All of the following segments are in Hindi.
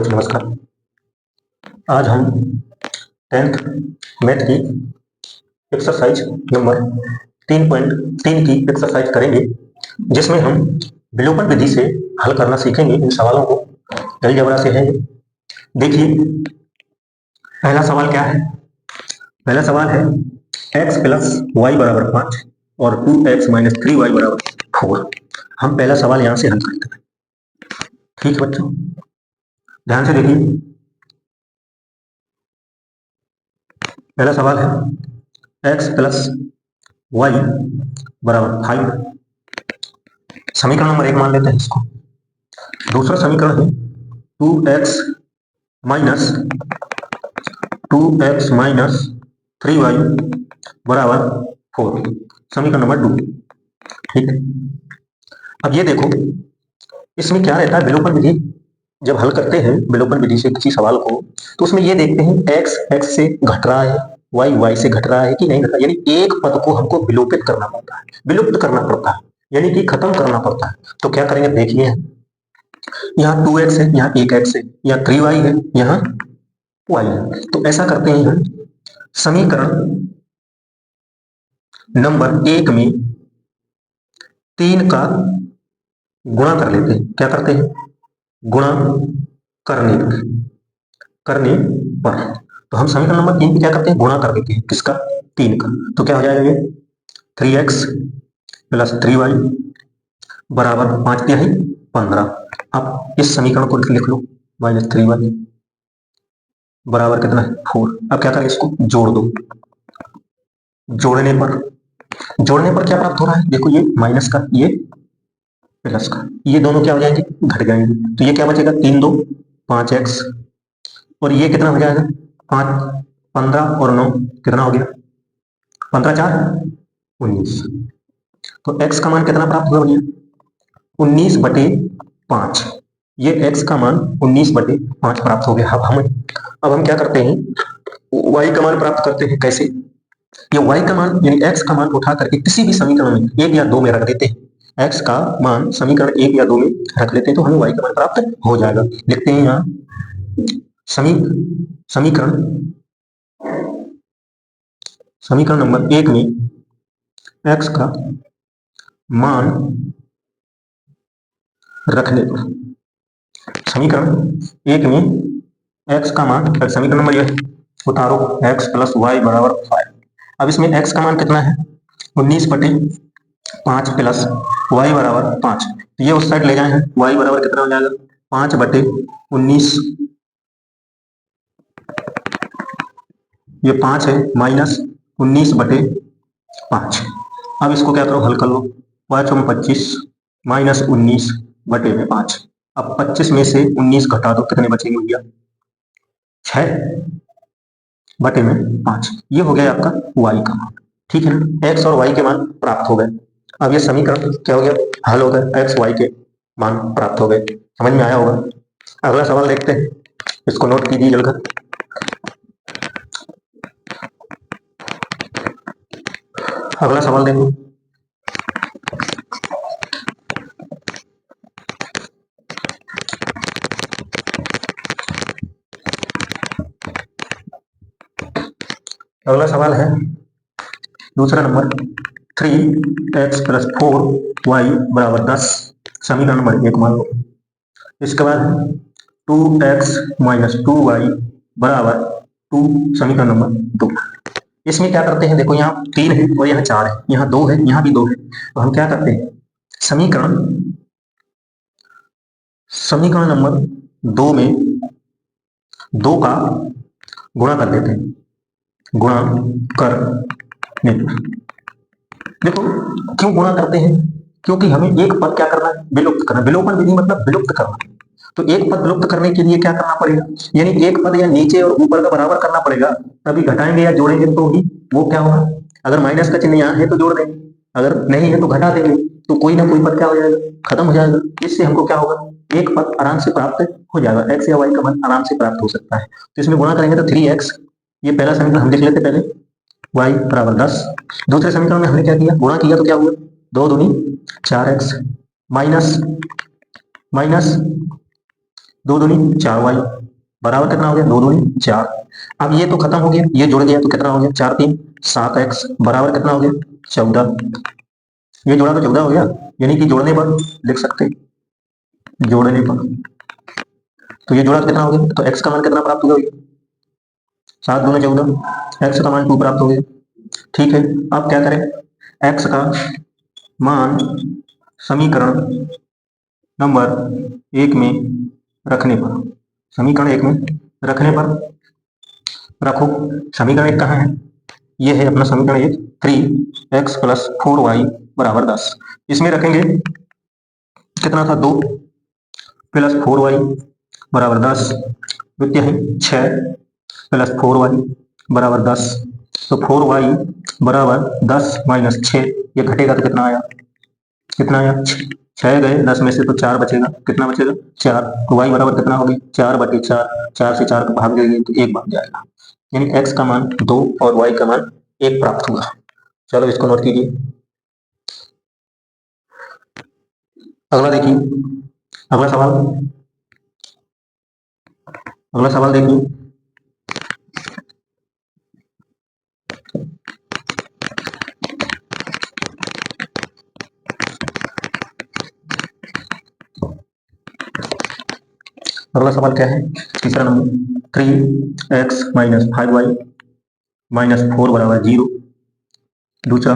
नमस्कार। आज हम 10th मैथ की एक्सरसाइज नंबर 3.3 की एक्सरसाइज करेंगे, जिसमें हम विलोपन विधि से हल करना सीखेंगे इन सवालों को। अलजेब्रा से है। देखिए, पहला सवाल क्या है? पहला सवाल है x प्लस वाई बराबर 5 और 2x माइनस 3y बराबर 4। हम पहला सवाल यहां से हल करते हैं। ठीक है बच्चों, ध्यान से देखिए। पहला सवाल है x प्लस वाई बराबर 5। समीकरण नंबर 1 मान लेते हैं इसको। दूसरा समीकरण है 2x माइनस 3y बराबर 4। समीकरण नंबर 2। ठीक है, अब ये देखो, इसमें क्या रहता है? विलोपन विधि जब हल करते हैं विलोपन विधि से किसी सवाल को, तो उसमें ये देखते हैं x x से घट रहा है, y y से घट रहा है कि नहीं घट रहा है। यानी एक पद को हमको विलोपित करना पड़ता है, विलुप्त करना पड़ता है, यानी कि खत्म करना पड़ता है। तो क्या करेंगे? देखिए, यहाँ 2x है, यहाँ 1x है, यहाँ 3y है, यहाँ y है। तो ऐसा करते हैं हम, समीकरण नंबर 1 में 3 का गुणा कर लेते हैं। क्या करते हैं? गुणा करने पर। तो हम समीकरण नंबर 3 पे क्या करते हैं? गुणा कर देते हैं। किसका? 3 का। तो क्या हो जाएगा ये? 3x प्लस 3y बराबर 5 क्या है? 15। अब इस समीकरण को लिख लो, माइनस 3y बराबर कितना है? 4। अब क्या करें? इसको जोड़ दो। जोड़ने पर क्या प्राप्त हो रहा है? देखो, ये माइनस का, ये प्लस का, ये दोनों क्या हो जाएंगे? घट जाएंगे। तो ये क्या बचेगा? 3 2 5x, और ये कितना हो जाएगा? 5 15 और 9 कितना हो गया? 15 4 19। तो x का मान कितना प्राप्त हुआ भैया? 19/5। ये x का मान 19/5 प्राप्त हो गया। अब हम क्या करते हैं? y का मान प्राप्त करते हैं। कैसे? ये y का मान यानी x का मान उठा करके किसी भी समीकरण में 1 या 2 में रख देते हैं। x का मान समीकरण 1 या 2 में रख लेते हैं, तो हमें y का मान प्राप्त हो जाएगा। लिखते हैं यहाँ समीकरण नंबर 1 में x का मान रखने पर, समीकरण 1 में x का मान, समीकरण नंबर यह उतारो, x प्लस वाई बराबर 5। अब इसमें x का मान कितना है? 19/5 प्लस y बराबर 5। तो ये उस साइड ले जाए हैं, y बराबर कितना हो जाएगा? 5/19। ये 5 है, माइनस 19/5। अब इसको क्या करो? हल कर लो। 5 में 25 माइनस 19/5। अब 25 में से 19 घटा दो, कितने बचेंगे भैया? 6/5। ये हो गया आपका y का मान। ठीक है ना? x और y के मान प्राप्त हो गए। अब ये समीकरण क्या हो गया? हल हो गया। x y के मान प्राप्त हो गए। समझ में आया होगा। अगला सवाल देखते हैं, इसको नोट कीजिए जल्द। अगला सवाल देखो। अगला सवाल है दूसरा नंबर 3x प्लस 4y बराबर 10। समीकरण नंबर 1 मान लो। इसके बाद 2x माइनस 2y बराबर 2। समीकरण नंबर 2। इसमें क्या करते हैं? देखो, यहाँ 3 है और यहाँ 4 है, यहाँ 2 है, यहाँ भी 2 है। तो हम क्या करते हैं? समीकरण नंबर 2 में 2 का गुणा कर देते हैं। गुणा करने पर देखो, क्यों गुणा करते हैं? क्योंकि हमें एक पद क्या करना है? विलुप्त करना। विलोपन विधि मतलब विलुप्त करना। तो एक पद विलुप्त करने के लिए क्या करना पड़ेगा? यानी एक पद या नीचे और ऊपर का बराबर करना पड़ेगा, तभी घटाएंगे या जोड़ेंगे तो ही वो क्या होगा? अगर माइनस का चिन्ह यहाँ है तो जोड़ देंगे, अगर नहीं है तो घटा देंगे। तो कोई ना कोई पद क्या हो जाएगा? खत्म हो जाएगा। इससे हमको क्या होगा? एक पद आराम से प्राप्त हो जाएगा। x या y का मान आराम से प्राप्त हो सकता है। तो इसमें गुणा करेंगे तो 3x, ये पहला समीकरण हम लिख लेते पहले, y बराबर 10। दूसरे समीकरण में हमने क्या किया? गुणा किया तो क्या हुआ? 2 दूनी 4x माइनस दो दूनी 4y बराबर कितना हो गया, दो दूनी 4। अब ये तो खत्म हो गया, ये जुड़ गया तो कितना हो गया, 4 3 7x बराबर कितना हो गया, 14। ये जोड़ा तो 14 हो गया, यानी कि जोड़ने पर लिख सकते, जोड़ने पर तो ये जोड़ा तो कितना हो गया, तो x का मान कितना प्राप्त हो गया, 7 दूनी 14, x का मान 2 प्राप्त हो गया। ठीक है, अब क्या करें, x का मान समीकरण नंबर 1 में रखने पर, समीकरण 1 में रखने पर रखो। समीकरण 1 कहाँ है, ये है अपना समीकरण 1, 3x प्लस 4y बराबर 10। इसमें रखेंगे कितना था, 2 प्लस 4y बराबर 10, द्वितीय है 6 प्लस 4y बराबर 10। तो 4y बराबर 10 माइनस 6, ये घटेगा तो कितना आया, कितना आया, 6 गए 10 में से तो 4 बचेगा, कितना बचेगा 4। तो y बराबर कितना होगी, 4/4, 4 से 4 भाग देंगे तो 1 बन जाएगा, यानी x का मान 2 और y का मान 1 प्राप्त हुआ। चलो इसको नोट कीजिए। अगला देखिए, अगला सवाल, अगला सवाल देखिए। अगला सवाल क्या है, तीसरा number, 3x minus 5y minus 4 बराबर 0। दूसरा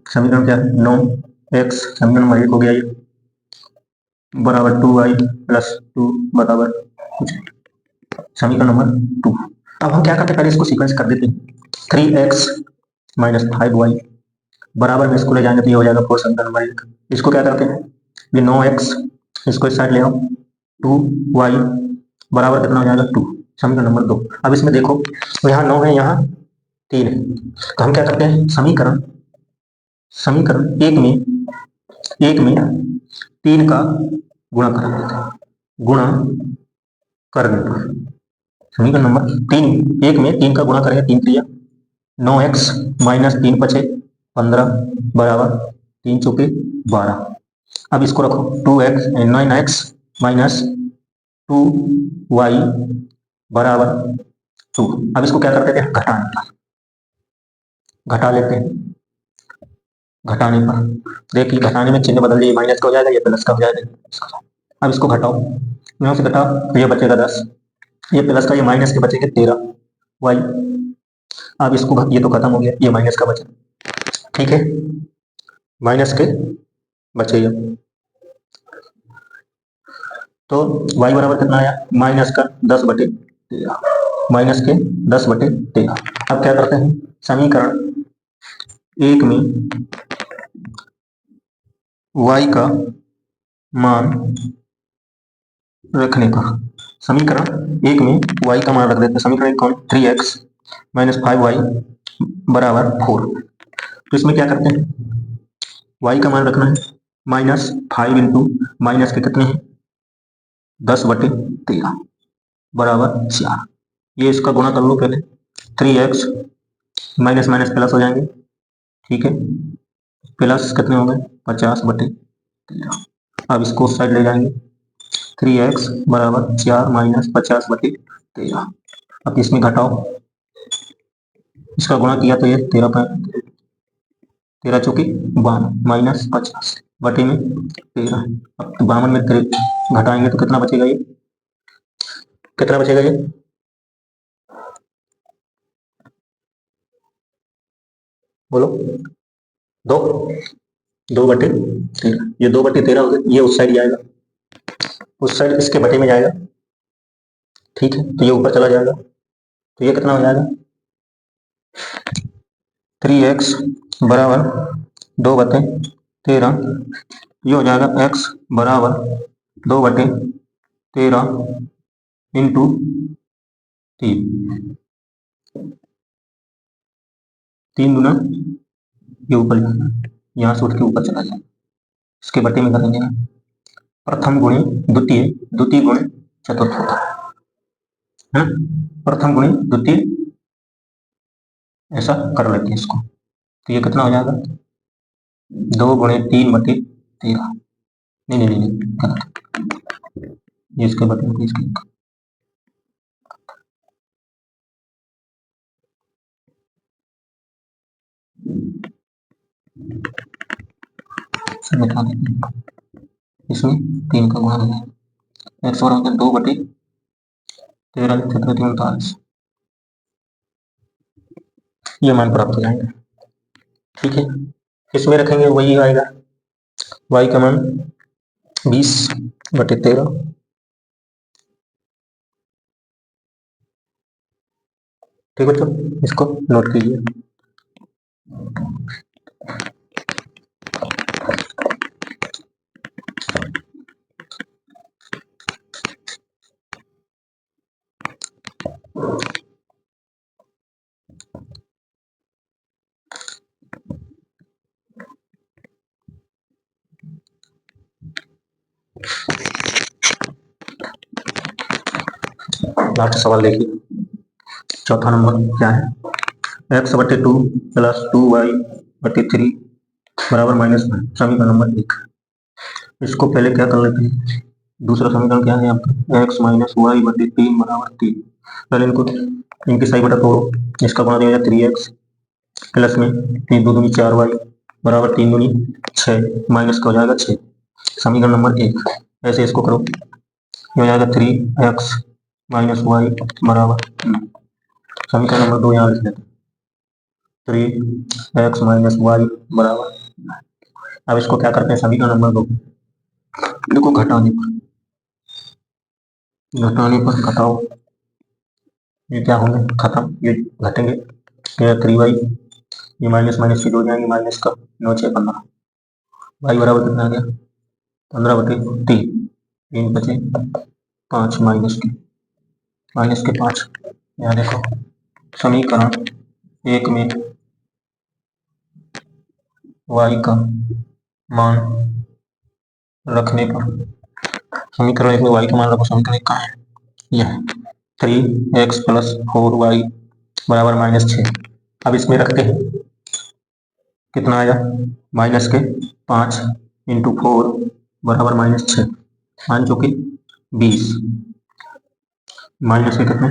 समीकरण क्या है, 9x, समीकरण नंबर 1 हो गया ये, बराबर 2y प्लस 2 बराबर कुछ नहीं। समीकरण नंबर 2। अब हम क्या करते हैं, पहले इसको सीक्वेंस कर देते हैं। 3x माइनस 5y बराबर में इसको ले जाएंगे तो ये हो जाएगा 4, समीकरण नंबर 1। इसको क्या करते हैं, ये 9x, इसको इस साइड ले आओ, 2y बराबर कितना हो जाएगा 2, समीकरण नंबर 2। अब इसमें देखो, यहाँ 9 है, यहाँ 3 है, तो हम क्या करते हैं, समीकरण समीकरण एक में 3 का गुणा कर देते हैं, गुणा करने पर समीकरण नंबर 3 एक में 3 का गुणा करेंगे, 3 3 9x माइनस 3 5 15 बराबर 3 चौके 12। अब इसको रखो, 2x 9x माइनस 2y बराबर 2। अब इसको क्या करते थे, घटाने पर, घटा लेते हैं, घटाने पर देखिए, घटाने में चिन्ह बदल दिए, माइनस का हो जाएगा, ये प्लस का हो जाएगा। अब इसको घटाओ, यहाँ से घटाओ तो ये बचेगा 10, ये प्लस का, ये माइनस के बचेंगे 13 वाई। अब इसको, ये तो खत्म हो गया, ये माइनस का बचा, ठीक है, माइनस के बचे ये, तो y बराबर कितना आया, माइनस का 10/13, माइनस के 10/13। अब क्या करते हैं, समीकरण 1 में y का मान रखने पर, समीकरण 1 में y का मान रख देते हैं, समीकरण 1 कौन, 3x माइनस 5y बराबर 4। तो इसमें क्या करते हैं, y का मान रखना है, माइनस 5 इंटू माइनस के कितने हैं, 10/13 बराबर 4। ये इसका गुणा कर लो पहले, 3x माइनस माइनस प्लस हो जाएंगे, ठीक है, प्लस कितने हो गए, 50/13। अब इसको उस साइड ले जाएंगे, 3x बराबर 4 माइनस 50/13। अब इसमें घटाओ, इसका गुणा किया तो ये 13 चौकी 52 माइनस 50 बटे में 13। अब 52 में घटाएंगे तो कितना बचेगा, ये कितना बचेगा, ये बोलो, 2/13, ये 2/13 हो गया, ये उस साइड जाएगा, उस साइड इसके बटे में जाएगा, ठीक है, तो ये ऊपर चला जाएगा, तो ये कितना हो जाएगा, 3x बराबर 2/13, ये हो जाएगा x बराबर 2/13 इंटू 3, 3 गुना, ये ऊपर जाएगा, यहाँ से उठ के ऊपर चला जाएगा, इसके बटे में करेंगे ना, प्रथम गुणे द्वितीय, द्वितीय गुणे चतुर्थ होता है, प्रथम गुणे द्वितीय, ऐसा कर लेते हैं इसको, तो ये कितना हो जाएगा, 2 गुणे 3/13, नहीं नहीं नहीं, ये इसके बटन को इसके मिटा देते हैं, इसमें 3 का गुणा हो जाएगा, एक्स बराबर 2/13 क्षेत्र 39, ये मान प्राप्त हो जाएंगे। ठीक है, इसमें रखेंगे वही आएगा, y का मान 20/13, ठीक बच्चों, इसको नोट कीजिए। लास्ट सवाल देखिए, चौथा नंबर क्या है, x/2 + 2y/3 बराबर -9, समीकरण नंबर 1। इसको पहले क्या कर लेते हैं, दूसरा समीकरण क्या है आपका, x - y/3 बराबर 3। पहले इनको इनकी सही बटा तोड़ो, इसका बना दिया 3x प्लस में 3 2 दूनी 4y बराबर 3 दूनी 6, माइनस का हो जाएगा 6, समीकरण नंबर 1। ऐसे इसको करो, ये हो जाएगा 3x - y बराबर 9, समीकरण नंबर 2 यहाँ लिख लेते हैं, 3x - y बराबर 9। अब इसको क्या करते हैं, समीकरण नंबर 2 देखो घटाने पर घटाओ, ये क्या होंगे खत्म, ये घटेंगे, ये 3y, ये माइनस माइनस हो जाएंगे, माइनस का 9 6 15, y बराबर कितना आ गया 15/3, 3 बचे 5 माइनस के 5। यहाँ देखो समीकरण 1 में y का मान रखने पर, समीकरण 1 में y का मान रखो, समीकरण 1 कहाँ है, यह 3x + 4y बराबर -6। अब इसमें रखते हैं, कितना आया माइनस के 5 × 4 बराबर -6, मान चुके 20, माइनस के कितने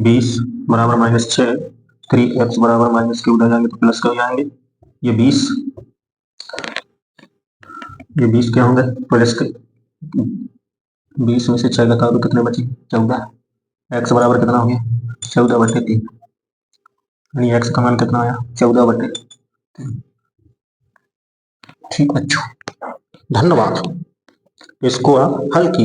20 बराबर -6, 3x बराबर माइनस के उधर जाएंगे तो प्लस के हो जाएंगे, ये 20 क्या होंगे प्लस के, 20 में से 6 घटाओ तो कितने बचे 14, x बराबर कितना हो गया 14/3, यानी x का मान कितना आया 14/3। ठीक बच्चों, धन्यवाद, इसको आप हल कीजिए।